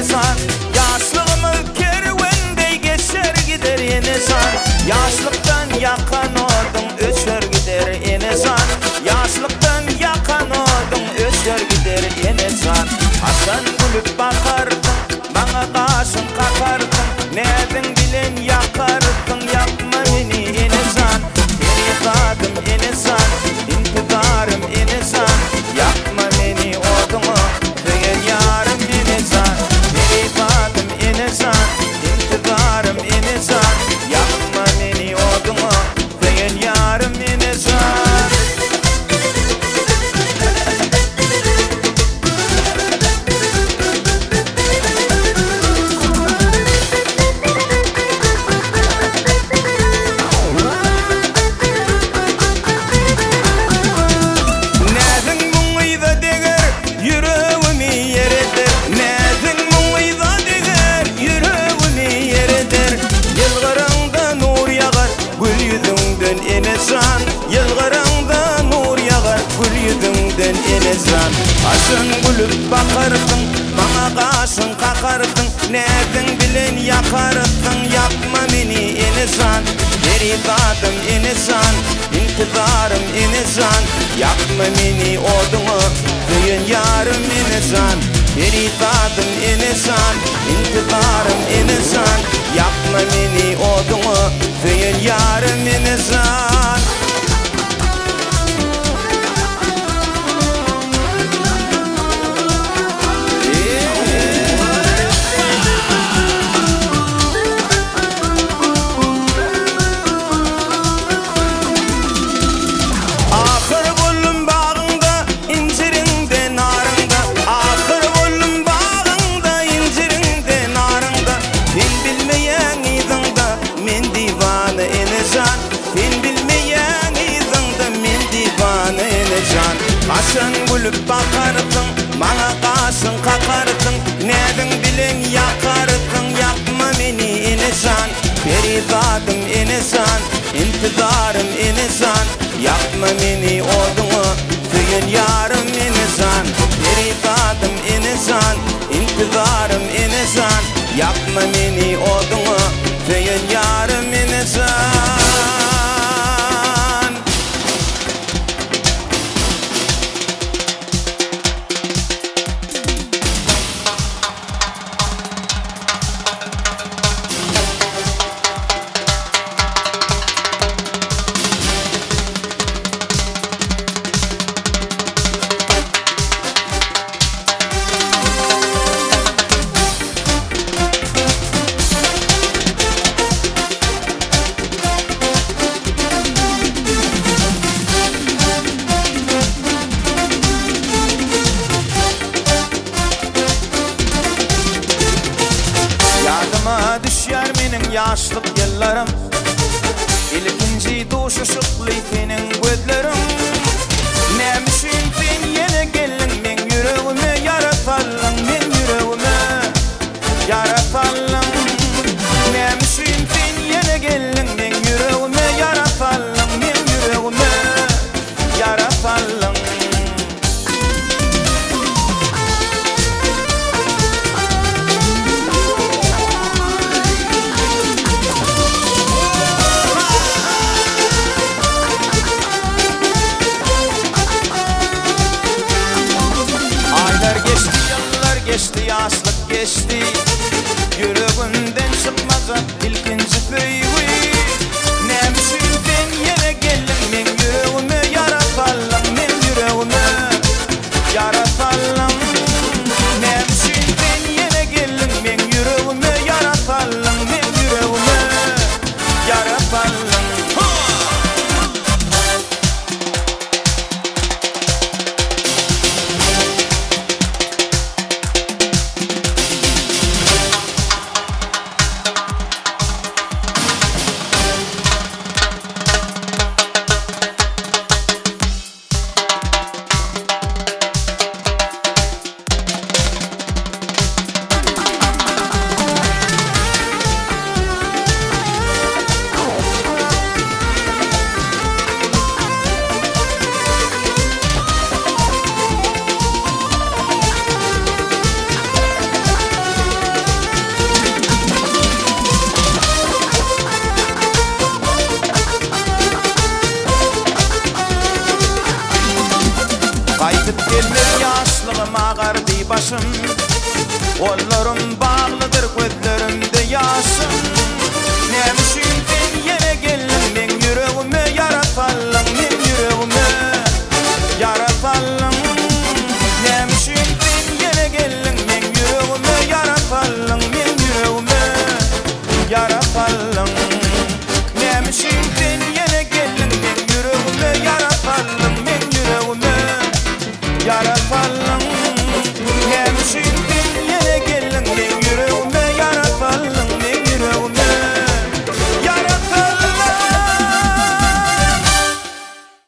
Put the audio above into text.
insan. Yaşlığımız kervende geçer gider insan. Yaşlıktan yakan odun öşer gider insan. Yaşlıktan yakan odun öşer gider insan. Hasan gülüp bakardın, bana kaşın kakardın. Nedin bilen yakardın, yapma beni insan. İntizadım insan, intidarım insan. Yapma beni odunu, değil yarım insan. İntizadım insan, intidarım insan. Yapma beni odunu, değil yarım insan. Yılgırında nur yağar gül yüzünden insan. Asın gülüp bakardın, bana kaşın kakardın. Nedin bilen yakardın, yapma beni insan. Feridadım insan, intidarım insan. Yapma beni odunu, düğün yarım insan. Feridadım insan, intidarım insan. Yapma beni odunu, düğün yarım insan. Asın gülüp bakardın, bana kaşın kakardın. Nedin bilen yakardın, yapma beni insan. Feridadım insan, intidarım insan. Yapma beni odunu, düğün yarım insan. Feridadım insan, intidarım insan. Yapma beni odunu, düğün yarım insan. Yadıma düşer menin yaşlık yıllarım. İlkinci duşu şıklı senin gözlerim. Nemişin sen yine gelin men yüreğime yaratalım, men yüreğime yaratalım. Nemişin sen yine gelin men yüreğime yaratalım, men yüreğime yaratalım. Gelir yaşlığım ağardı başım, kollarım bağlıdır gözlerimde yaşım. Nemişim